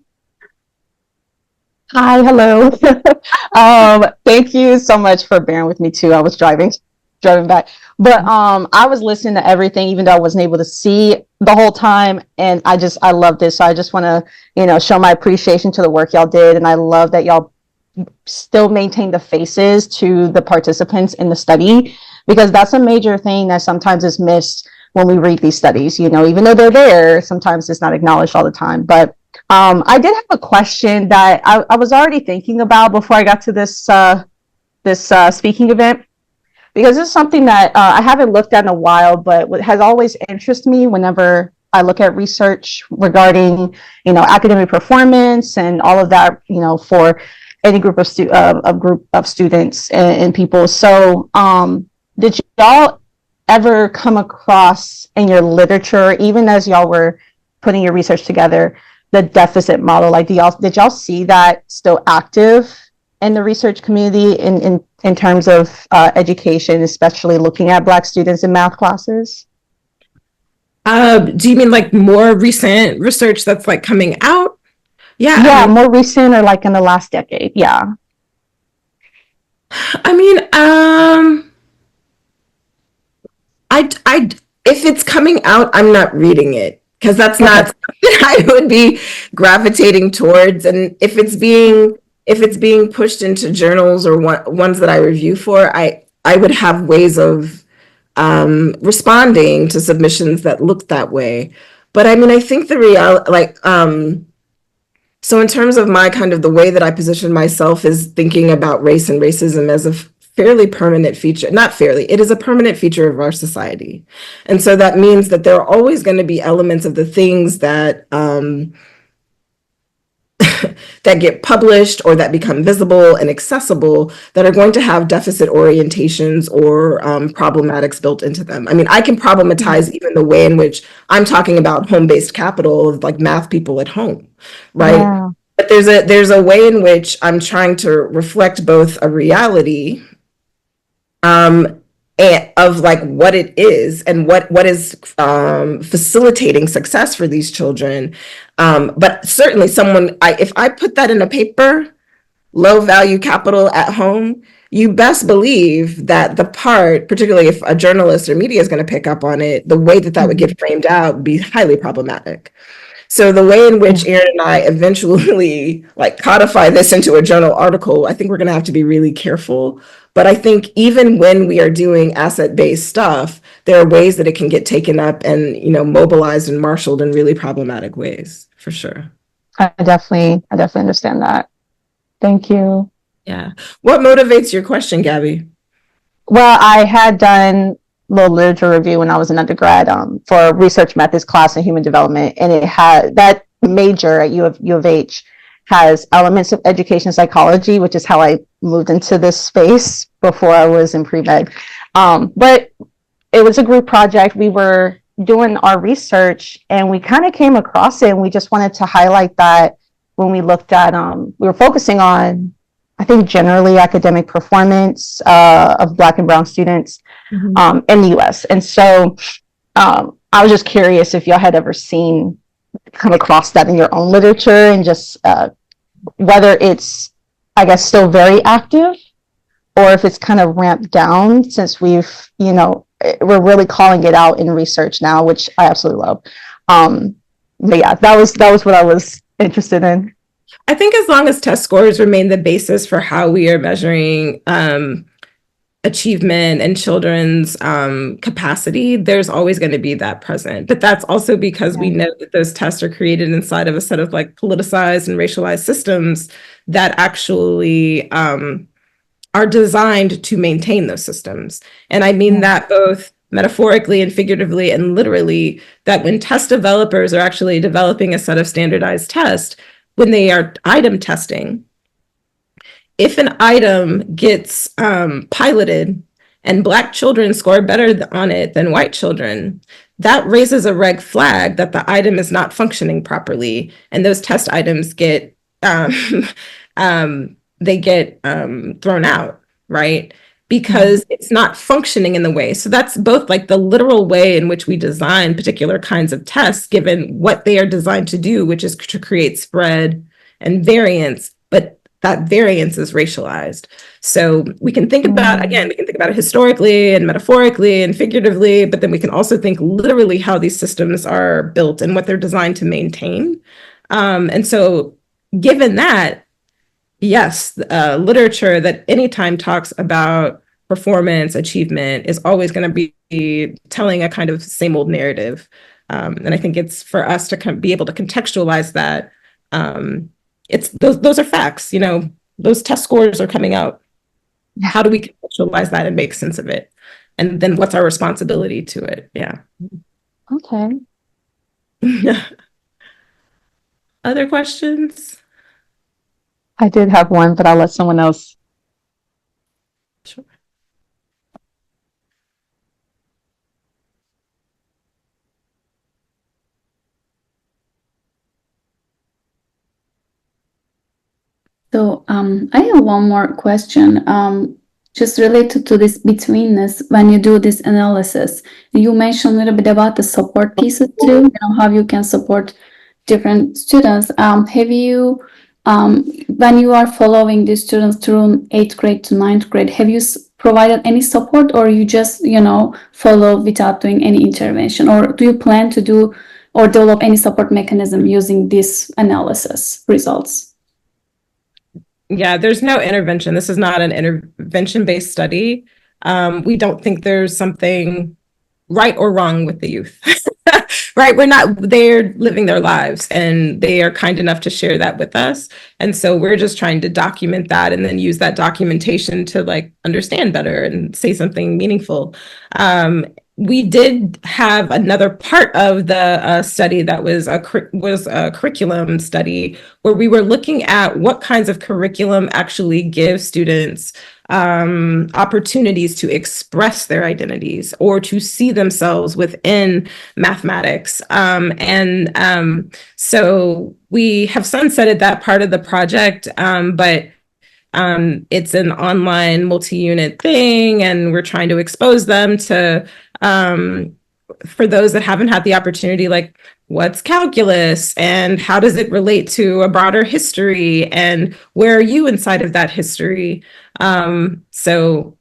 Hi, hello. Thank you so much for bearing with me too. I was driving back. But I was listening to everything, even though I wasn't able to see the whole time. And I love this. So I just want to, show my appreciation to the work y'all did. And I love that y'all still maintain the faces to the participants in the study, because that's a major thing that sometimes is missed when we read these studies. Even though they're there, sometimes it's not acknowledged all the time. But I did have a question that I was already thinking about before I got to this speaking event, because it's something that I haven't looked at in a while, but what has always interested me whenever I look at research regarding, academic performance and all of that, for any group of students and people. So, did y'all ever come across in your literature, even as y'all were putting your research together, the deficit model? Like, did y'all see that still active in the research community in terms of education, especially looking at Black students in math classes? Do you mean like more recent research that's like coming out? Yeah. Yeah, more recent or like in the last decade. Yeah. If it's coming out, I'm not reading it, because that's not something I would be gravitating towards. And if it's being pushed into journals or ones that I review for, I would have ways of responding to submissions that look that way. But I think the reality, so in terms of my kind of the way that I position myself is thinking about race and racism as a fairly permanent feature, not fairly, it is a permanent feature of our society. And so that means that there are always going to be elements of the things that that get published or that become visible and accessible that are going to have deficit orientations or problematics built into them. I can problematize even the way in which I'm talking about home-based capital of like math people at home, right? Yeah. But there's a way in which I'm trying to reflect both a reality of like what it is and what is facilitating success for these children. But certainly if I put that in a paper, low value capital at home, you best believe that the part, particularly if a journalist or media is going to pick up on it, the way that would get framed out would be highly problematic. So the way in which Erin and I eventually like codify this into a journal article, I think we're going to have to be really careful. But I think even when we are doing asset-based stuff, there are ways that it can get taken up and, mobilized and marshaled in really problematic ways, for sure. I definitely understand that. Thank you. Yeah. What motivates your question, Gabby? Well, I had done a little literature review when I was an undergrad for research methods class in human development, and it had that major at U of H has elements of education psychology, which is how I moved into this space before I was in pre-med. But it was a group project. We were doing our research and we kind of came across it, and we just wanted to highlight that when we looked at, we were focusing on, I think, generally academic performance of Black and Brown students in the US. And so I was just curious if y'all had ever come across that in your own literature, and just whether it's, I guess, still very active or if it's kind of ramped down since we're really calling it out in research now, which I absolutely love. But yeah, that was what I was interested in. I think as long as test scores remain the basis for how we are measuring achievement and children's capacity, there's always going to be that present. But that's also because we know that those tests are created inside of a set of politicized and racialized systems that actually are designed to maintain those systems. And I mean that both metaphorically and figuratively and literally, that when test developers are actually developing a set of standardized tests, when they are item testing, if an item gets piloted and Black children score better on it than white children, that raises a red flag that the item is not functioning properly. And those test items get thrown out, right? Because it's not functioning in the way. So that's both the literal way in which we design particular kinds of tests, given what they are designed to do, which is to create spread and variance, but that variance is racialized. So we can think about, again, we can think about it historically and metaphorically and figuratively, but then we can also think literally how these systems are built and what they're designed to maintain. And so given that, yes, literature that anytime talks about performance, achievement is always going to be telling a kind of same old narrative. And I think it's for us to be able to contextualize that. It's those are facts, those test scores are coming out. How do we contextualize that and make sense of it? And then what's our responsibility to it? Yeah. Okay. Other questions? I did have one, but I'll let someone else. Sure. So I have one more question, just related to this betweenness. When you do this analysis, you mentioned a little bit about the support pieces too, how you can support different students. Have you, when you are following these students through 8th grade to 9th grade, have you provided any support, or you just, follow without doing any intervention? Or do you plan to do or develop any support mechanism using this analysis results? Yeah, there's no intervention. This is not an intervention-based study. We don't think there's something right or wrong with the youth, right? They're living their lives and they are kind enough to share that with us. And so we're just trying to document that and then use that documentation to understand better and say something meaningful. We did have another part of the study that was a curriculum study where we were looking at what kinds of curriculum actually give students opportunities to express their identities or to see themselves within mathematics. So we have sunsetted that part of the project, but it's an online multi-unit thing, and we're trying to expose them to, for those that haven't had the opportunity, what's calculus and how does it relate to a broader history and where are you inside of that history? So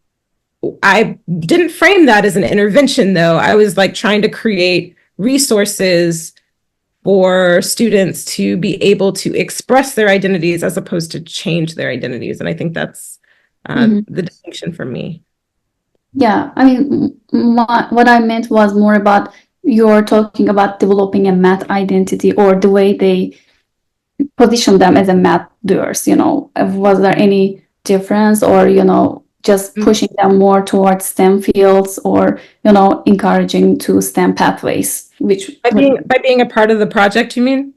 I didn't frame that as an intervention, though. I was trying to create resources for students to be able to express their identities as opposed to change their identities. And I think that's the distinction for me. Yeah, I mean, what I meant was more about you're talking about developing a math identity or the way they position them as a math doers, was there any difference or, just pushing them more towards STEM fields or, encouraging to STEM pathways, which By being a part of the project, you mean?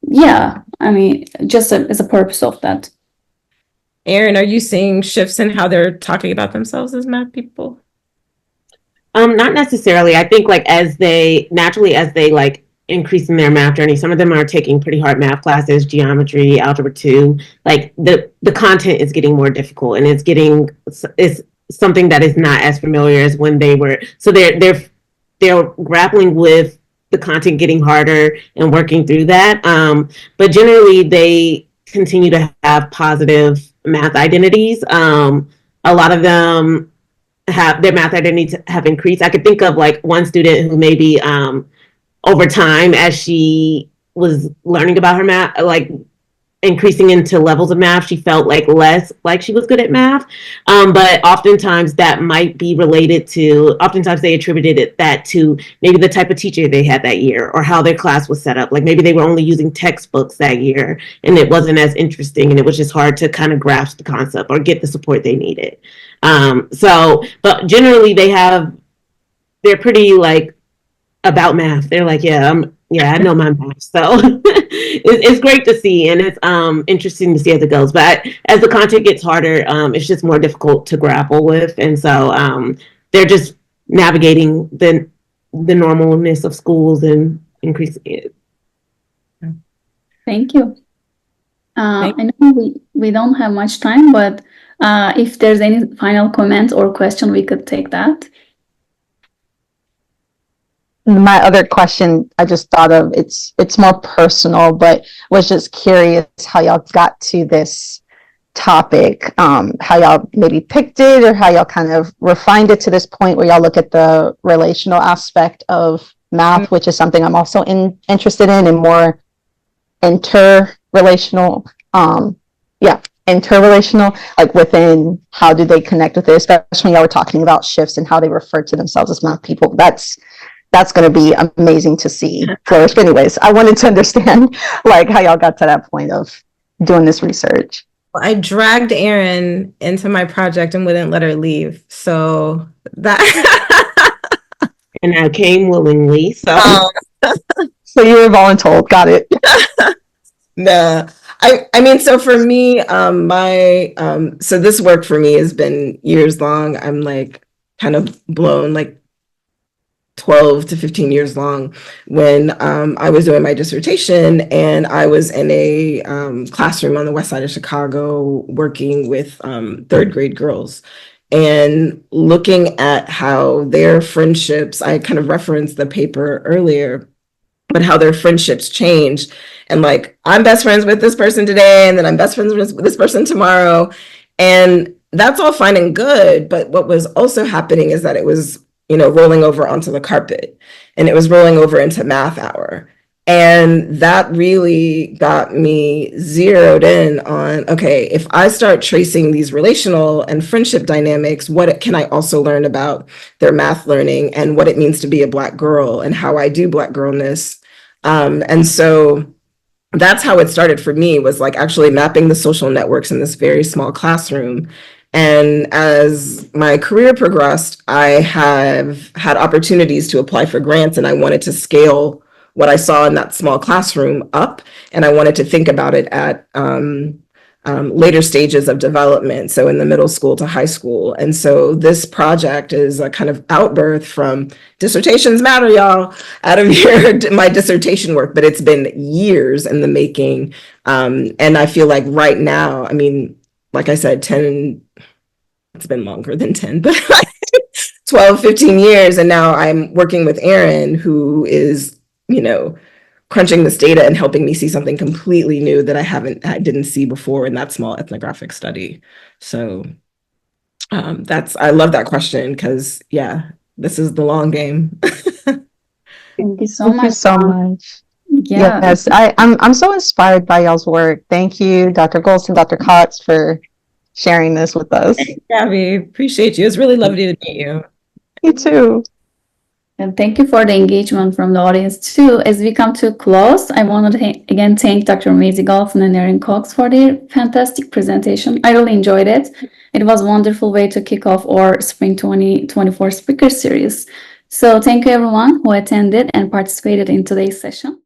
Yeah, I mean, just as a purpose of that. Erin, are you seeing shifts in how they're talking about themselves as math people? Not necessarily. I think like as they like increase in their math journey, some of them are taking pretty hard math classes, geometry, algebra 2. Like the content is getting more difficult and it's something that is not as familiar as when they were. So they're grappling with the content getting harder and working through that. But generally they continue to have positive math identities. A lot of them have their math identity have increased. I could think of like one student who maybe over time as she was learning about her math, like increasing into levels of math, she felt like less like she was good at math. But oftentimes that might be related to, oftentimes they attributed that to maybe the type of teacher they had that year or how their class was set up. Like maybe they were only using textbooks that year and it wasn't as interesting and it was just hard to kind of grasp the concept or get the support they needed. But generally they're pretty like about math. They're like, yeah, I know my math. So it's great to see, and it's interesting to see as it goes. But as the content gets harder, it's just more difficult to grapple with, and so they're just navigating the normalness of schools and increasing it. Thank you. I know we don't have much time, but if there's any final comment or question, we could take that. My other question I just thought of, it's more personal, but was just curious how y'all got to this topic, how y'all maybe picked it or how y'all kind of refined it to this point where y'all look at the relational aspect of math, which is something I'm also interested in and more interrelational, like within how do they connect with it, especially when y'all were talking about shifts and how they refer to themselves as math people. That's going to be amazing to see flourish. But anyways, I wanted to understand like how y'all got to that point of doing this research. Well, I dragged Erin into my project and wouldn't let her leave. So that and I came willingly. So so you were voluntold. Got it. No. I mean, so for me, so this work for me has been years long. I'm like kind of blown, like 12 to 15 years long when I was doing my dissertation and I was in a classroom on the west side of Chicago working with third grade girls and looking at how their friendships, I kind of referenced the paper earlier, but how their friendships changed. And like, I'm best friends with this person today, and then I'm best friends with this person tomorrow. And that's all fine and good. But what was also happening is that it was, rolling over onto the carpet and it was rolling over into math hour. And that really got me zeroed in on, okay, if I start tracing these relational and friendship dynamics, what can I also learn about their math learning and what it means to be a Black girl and how I do Black girlness. And so that's how it started for me, was like actually mapping the social networks in this very small classroom. And as my career progressed, I have had opportunities to apply for grants, and I wanted to scale what I saw in that small classroom up, and I wanted to think about it at later stages of development, so in the middle school to high school. And so this project is a kind of outbirth from dissertations matter, y'all, out of my dissertation work, but it's been years in the making. And I feel like right now, I mean, like I said, it's been longer than 10, but 12, 15 years. And now I'm working with Erin, who is, crunching this data and helping me see something completely new that I didn't see before in that small ethnographic study. So I love that question because, yeah, this is the long game. Thank you so Thank much. you so much. Yeah. Yes, I'm so inspired by y'all's work. Thank you, Dr. Gholson, Dr. Cox, for sharing this with us. Gabby, appreciate you. It was really lovely to meet you. Me too. And thank you for the engagement from the audience too. As we come to a close, I want to again thank Dr. Maise Gholson and Erin Cox for their fantastic presentation. I really enjoyed it. It was a wonderful way to kick off our Spring 2024 speaker series. So thank you everyone who attended and participated in today's session.